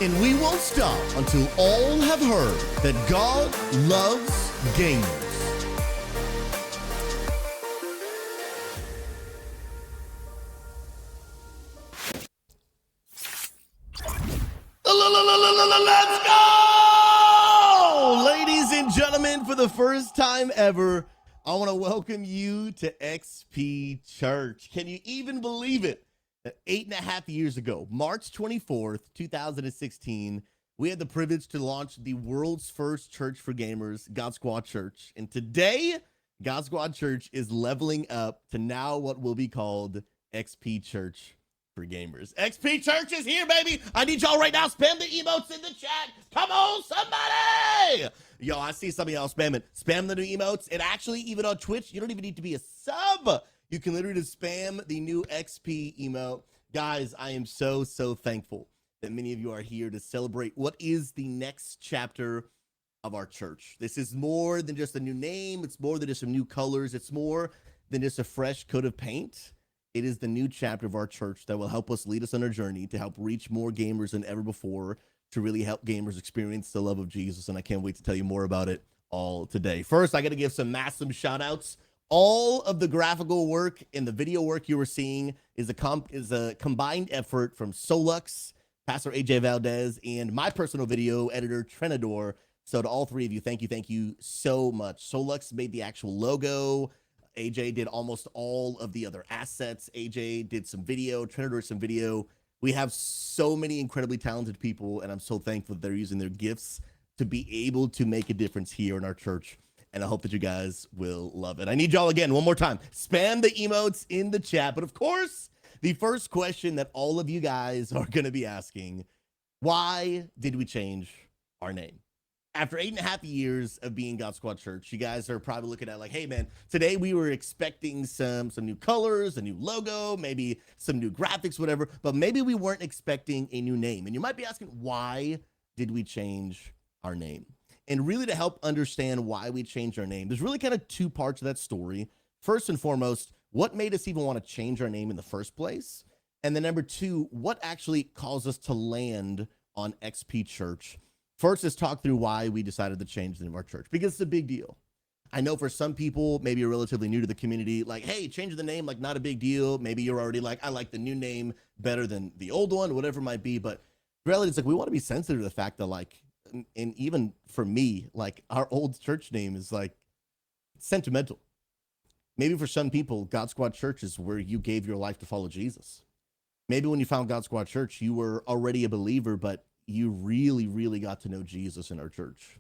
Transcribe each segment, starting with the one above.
And we won't stop until all have heard that God loves gamers. Let's go! Ladies and gentlemen, for the first time ever, I want to welcome you to XP Church. Can you even believe it? 8.5 years ago, March 24th, 2016, we had the privilege to launch the world's first church for gamers, GodSquad Church. And today, GodSquad Church is leveling up to now what will be called XP Church for gamers. XP Church is here, baby. I need y'all right now. Spam the emotes in the chat. Come on, somebody. Yo, I see some of y'all spamming. Spam the new emotes. And actually, even on Twitch, you don't even need to be a sub. You can literally just spam the new XP emote. Guys, I am so thankful that many of you are here to celebrate what is the next chapter of our church. This is more than just a new name. It's more than just some new colors. It's more than just a fresh coat of paint. It is the new chapter of our church that will help us lead us on our journey to help reach more gamers than ever before, to really help gamers experience the love of Jesus. And I can't wait to tell you more about it all today. First, I got to give some massive shout outs. All of the graphical work and the video work you were seeing is a combined effort from Solux, Pastor AJ Valdez, and my personal video editor, Trenador. So to all three of you, thank you so much. Solux made the actual logo. AJ did almost all of the other assets. AJ did some video, Trenador some video. We have so many incredibly talented people, and I'm so thankful that they're using their gifts to be able to make a difference here in our church. And I hope that you guys will love it. I need y'all again, one more time. Spam the emotes in the chat. But of course, the first question that all of you guys are going to be asking, why did we change our name? After 8.5 years of being GodSquad Church, you guys are probably looking at like, hey man, today we were expecting some new colors, a new logo, maybe some new graphics, whatever, but maybe we weren't expecting a new name. And you might be asking, why did we change our name? And really to help understand why we changed our name, there's really kind of two parts of that story. First and foremost, what made us even want to change our name in the first place? And then number two, what actually caused us to land on XP Church? First, let's talk through why we decided to change the name of our church, because it's a big deal. I know for some people, maybe you're relatively new to the community, like, hey, change the name, like not a big deal. Maybe you're already like, I like the new name better than the old one, whatever it might be. But the reality is like, we want to be sensitive to the fact that like, and even for me, like our old church name is like sentimental. Maybe for some people, GodSquad Church is where you gave your life to follow Jesus. Maybe when you found GodSquad Church, you were already a believer, but you really got to know Jesus in our church.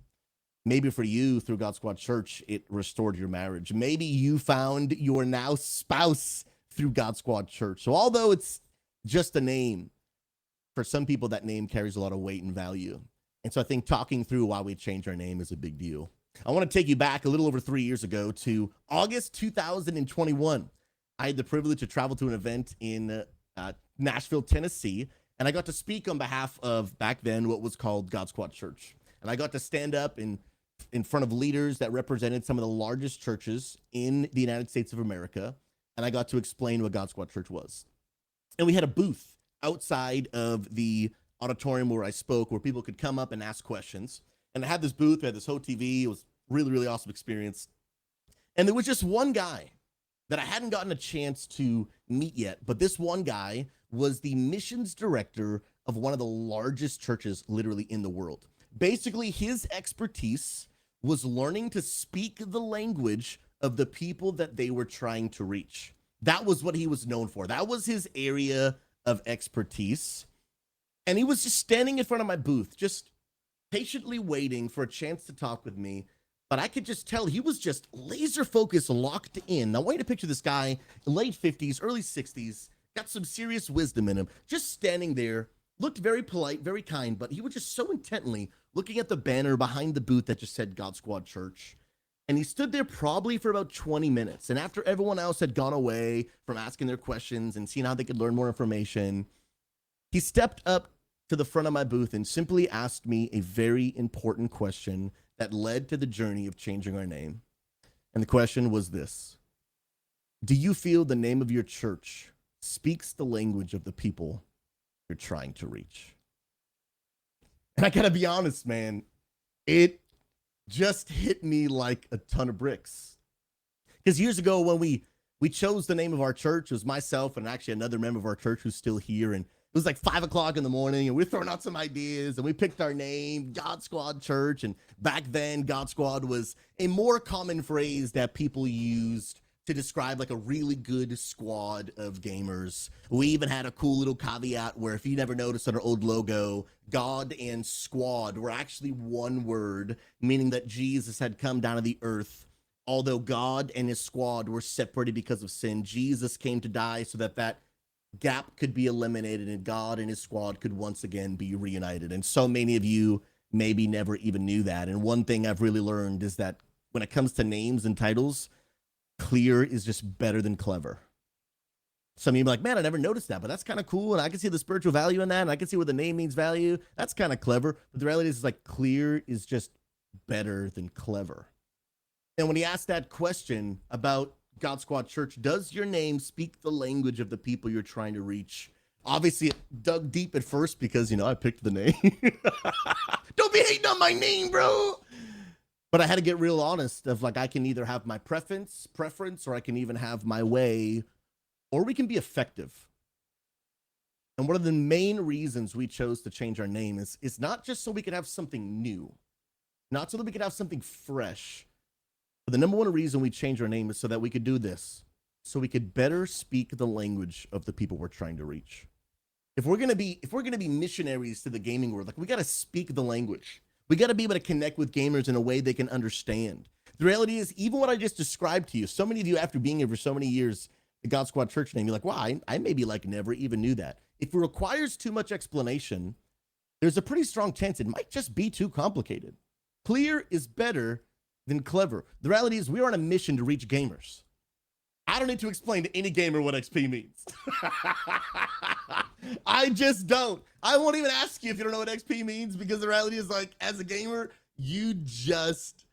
Maybe for you, through GodSquad Church, it restored your marriage. Maybe you found your now spouse through GodSquad Church. So although it's just a name, for some people, that name carries a lot of weight and value. And so I think talking through why we changed our name is a big deal. I want to take you back a little over 3 years ago to August 2021. I had the privilege to travel to an event in Nashville, Tennessee, and I got to speak on behalf of, back then, what was called GodSquad Church. And I got to stand up in front of leaders that represented some of the largest churches in the United States of America, and I got to explain what GodSquad Church was. And we had a booth outside of the auditorium where I spoke, where people could come up and ask questions. And I had this booth, we had this whole TV. It was really awesome experience. And there was just one guy that I hadn't gotten a chance to meet yet, but this one guy was the missions director of one of the largest churches literally in the world. Basically, his expertise was learning to speak the language of the people that they were trying to reach. That was what he was known for. That was his area of expertise. And he was just standing in front of my booth, just patiently waiting for a chance to talk with me. But I could just tell he was just laser focused, locked in. Now, I want you to picture this guy, late 50s, early 60s, got some serious wisdom in him, just standing there, looked very polite, very kind, but he was just so intently looking at the banner behind the booth that just said GodSquad Church. And he stood there probably for about 20 minutes. And after everyone else had gone away from asking their questions and seeing how they could learn more information, he stepped up to the front of my booth and simply asked me a very important question that led to the journey of changing our name. And the question was this: do you feel the name of your church speaks the language of the people you're trying to reach? And I gotta be honest, man, it just hit me like a ton of bricks. Because years ago, when we chose the name of our church, it was myself and actually another member of our church who's still here, and it was like 5 o'clock in the morning, and we're throwing out some ideas, and we picked our name, GodSquad Church. And back then, GodSquad was a more common phrase that people used to describe like a really good squad of gamers. We even had a cool little caveat where, if you never noticed on our old logo, God and squad were actually one word, meaning that Jesus had come down to the earth. Although God and his squad were separated because of sin, Jesus came to die so that that gap could be eliminated and God and his squad could once again be reunited. And so many of you maybe never even knew that. And one thing I've really learned is that when it comes to names and titles, clear is just better than clever. Some of you are like, man, I never noticed that, but that's kind of cool. And I can see the spiritual value in that. And I can see where the name means value. That's kind of clever. But the reality is like clear is just better than clever. And when he asked that question about GodSquad Church, does your name speak the language of the people you're trying to reach? Obviously, it dug deep at first because, I picked the name. Don't be hating on my name, bro. But I had to get real honest of like, I can either have my preference, or I can even have my way, or we can be effective. And one of the main reasons we chose to change our name is not just so we could have something new, not so that we could have something fresh. But the number one reason we changed our name is so that we could do this, so we could better speak the language of the people we're trying to reach. If we're gonna be missionaries to the gaming world, like we gotta speak the language. We gotta be able to connect with gamers in a way they can understand. The reality is, even what I just described to you, so many of you, after being here for so many years, the GodSquad Church name, you're like, wow, I maybe like never even knew that. If it requires too much explanation, there's a pretty strong chance it might just be too complicated. Clear is better than clever. The reality is, we're on a mission to reach gamers. I don't need to explain to any gamer what XP means. I just don't. I won't even ask you if you don't know what XP means, because the reality is, like, as a gamer, you just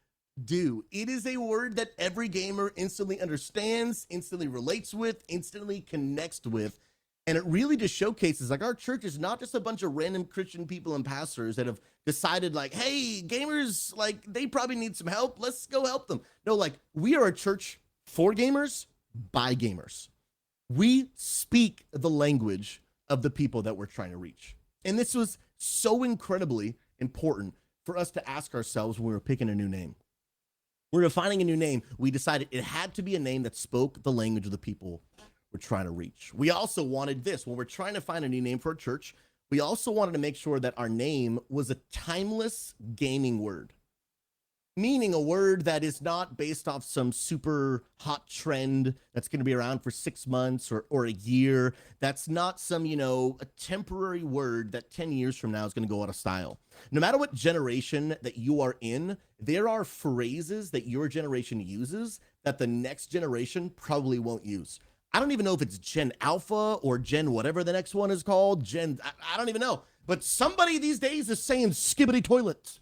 do. It is a word that every gamer instantly understands, instantly relates with, instantly connects with. And it really just showcases, like, our church is not just a bunch of random Christian people and pastors that have decided, like, hey, gamers, like, they probably need some help. Let's go help them. No, like, we are a church for gamers, by gamers. We speak the language of the people that we're trying to reach. And this was so incredibly important for us to ask ourselves when we were picking a new name. We're defining a new name. We decided it had to be a name that spoke the language of the people we're trying to reach. We also wanted this, when we're trying to find a new name for a church, we also wanted to make sure that our name was a timeless gaming word. Meaning a word that is not based off some super hot trend that's going to be around for 6 months or a year. That's not some, a temporary word that 10 years from now is going to go out of style. No matter what generation that you are in, there are phrases that your generation uses that the next generation probably won't use. I don't even know if it's Gen Alpha or Gen whatever the next one is called. I don't even know. But somebody these days is saying skibbity toilets.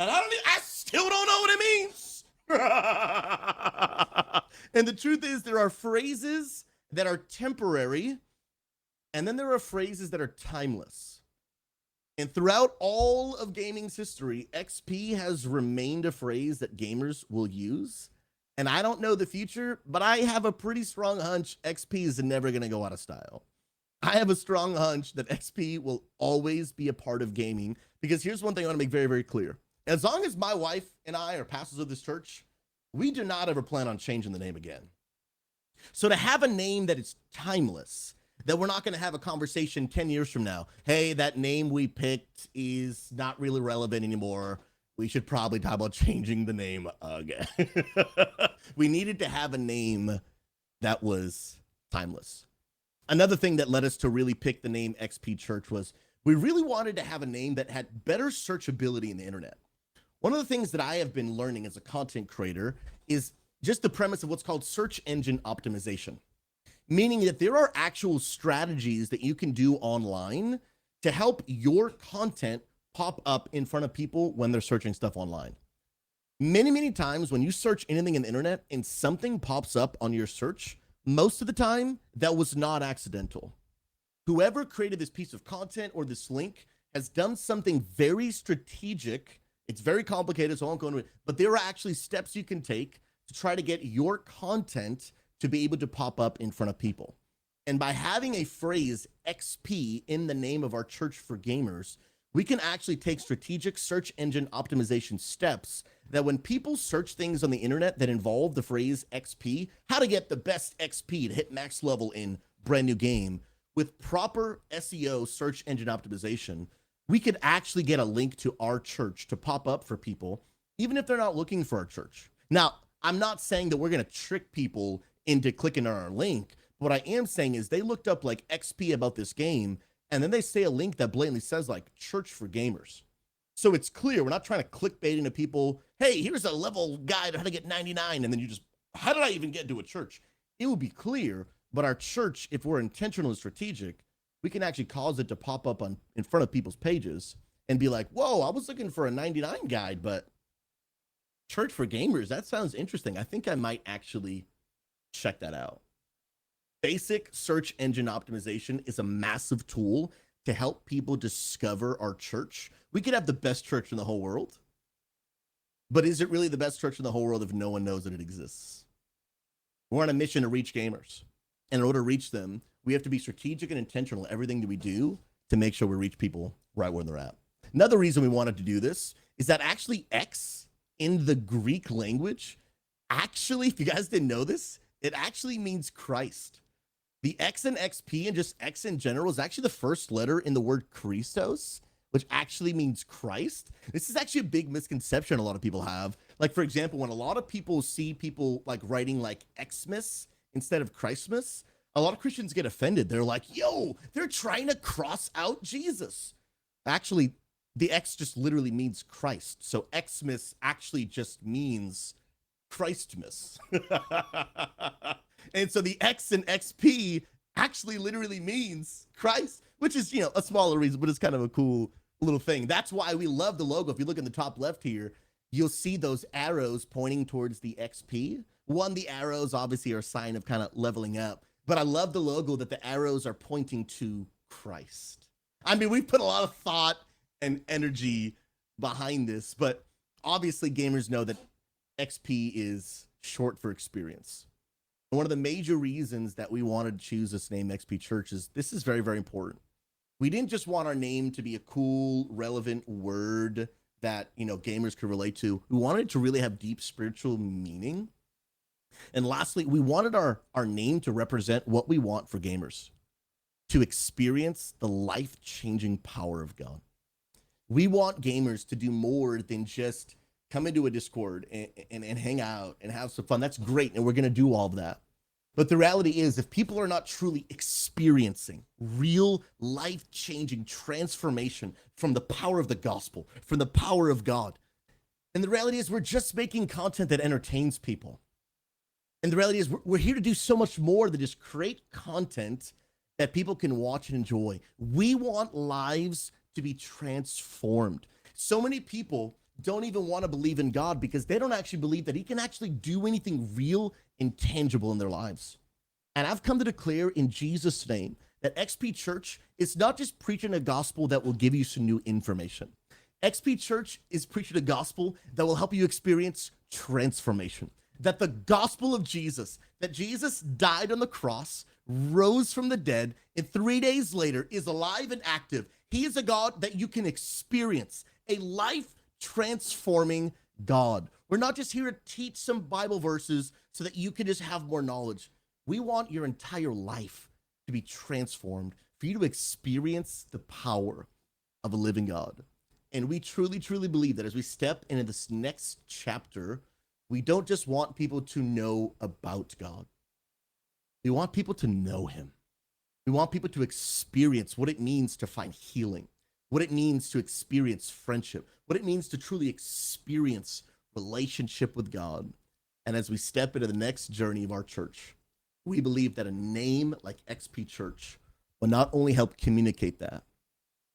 And I still don't know what it means. And the truth is, there are phrases that are temporary, and then there are phrases that are timeless. And throughout all of gaming's history, XP has remained a phrase that gamers will use. And I don't know the future, but I have a pretty strong hunch XP is never going to go out of style. I have a strong hunch that XP will always be a part of gaming, because here's one thing I want to make very, very clear. As long as my wife and I are pastors of this church, we do not ever plan on changing the name again. So to have a name that is timeless, that we're not going to have a conversation 10 years from now, hey, that name we picked is not really relevant anymore, we should probably talk about changing the name again. We needed to have a name that was timeless. Another thing that led us to really pick the name XP Church was we really wanted to have a name that had better searchability in the internet. One of the things that I have been learning as a content creator is just the premise of what's called search engine optimization, meaning that there are actual strategies that you can do online to help your content pop up in front of people when they're searching stuff online. Many, many times when you search anything in the internet and something pops up on your search, most of the time that was not accidental. Whoever created this piece of content or this link has done something very strategic. It's very complicated, so I won't go into it, but there are actually steps you can take to try to get your content to be able to pop up in front of people. And by having a phrase XP in the name of our church for gamers, we can actually take strategic search engine optimization steps that when people search things on the internet that involve the phrase XP, how to get the best XP to hit max level in brand new game, with proper SEO search engine optimization, we could actually get a link to our church to pop up for people, even if they're not looking for our church. Now, I'm not saying that we're going to trick people into clicking on our link. What I am saying is they looked up like XP about this game, and then they say a link that blatantly says like church for gamers. So it's clear we're not trying to clickbait into people. Hey, here's a level guide on how to get 99. And then you just, how did I even get into a church? It will be clear, but our church, if we're intentional and strategic, we can actually cause it to pop up in front of people's pages and be like, whoa, I was looking for a 99 guide, but church for gamers, that sounds interesting. I think I might actually check that out. Basic search engine optimization is a massive tool to help people discover our church. We could have the best church in the whole world, but is it really the best church in the whole world if no one knows that it exists? We're on a mission to reach gamers. And in order to reach them, we have to be strategic and intentional in everything that we do to make sure we reach people right where they're at. Another reason we wanted to do this is that actually X in the Greek language, actually, if you guys didn't know this, it actually means Christ. The X in XP and just X in general is actually the first letter in the word Christos, which actually means Christ. This is actually a big misconception a lot of people have. Like, for example, when a lot of people see people like writing like Xmas instead of Christmas, a lot of Christians get offended. They're like, yo, they're trying to cross out Jesus. Actually, the X just literally means Christ. So Xmas actually just means Christmas. And so the X in XP actually literally means Christ, which is, a smaller reason, but it's kind of a cool little thing. That's why we love the logo. If you look in the top left here, you'll see those arrows pointing towards the XP. One, the arrows obviously are a sign of kind of leveling up, but I love the logo that the arrows are pointing to Christ. I mean, we've put a lot of thought and energy behind this, but obviously gamers know that XP is short for experience. And one of the major reasons that we wanted to choose this name XP Church is this is very, very important. We didn't just want our name to be a cool, relevant word that, gamers could relate to. We wanted it to really have deep spiritual meaning. And lastly, we wanted our name to represent what we want for gamers, to experience the life-changing power of God. We want gamers to do more than just come into a Discord and hang out and have some fun. That's great, and we're going to do all of that. But the reality is, if people are not truly experiencing real life-changing transformation from the power of the gospel, from the power of God, and the reality is we're just making content that entertains people. And the reality is we're here to do so much more than just create content that people can watch and enjoy. We want lives to be transformed. So many people don't even want to believe in God because they don't actually believe that he can actually do anything real and tangible in their lives. And I've come to declare in Jesus' name that XP Church is not just preaching a gospel that will give you some new information. XP Church is preaching a gospel that will help you experience transformation. That the gospel of Jesus, that Jesus died on the cross, rose from the dead, and 3 days later is alive and active. He is a God that you can experience, a life-transforming God. We're not just here to teach some Bible verses so that you can just have more knowledge. We want your entire life to be transformed, for you to experience the power of a living God. And we truly, truly believe that as we step into this next chapter, we don't just want people to know about God. We want people to know him. We want people to experience what it means to find healing, what it means to experience friendship, what it means to truly experience relationship with God. And as we step into the next journey of our church, we believe that a name like XP Church will not only help communicate that,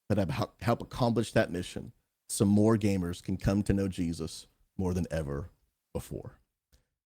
but help accomplish that mission so more gamers can come to know Jesus more than ever before.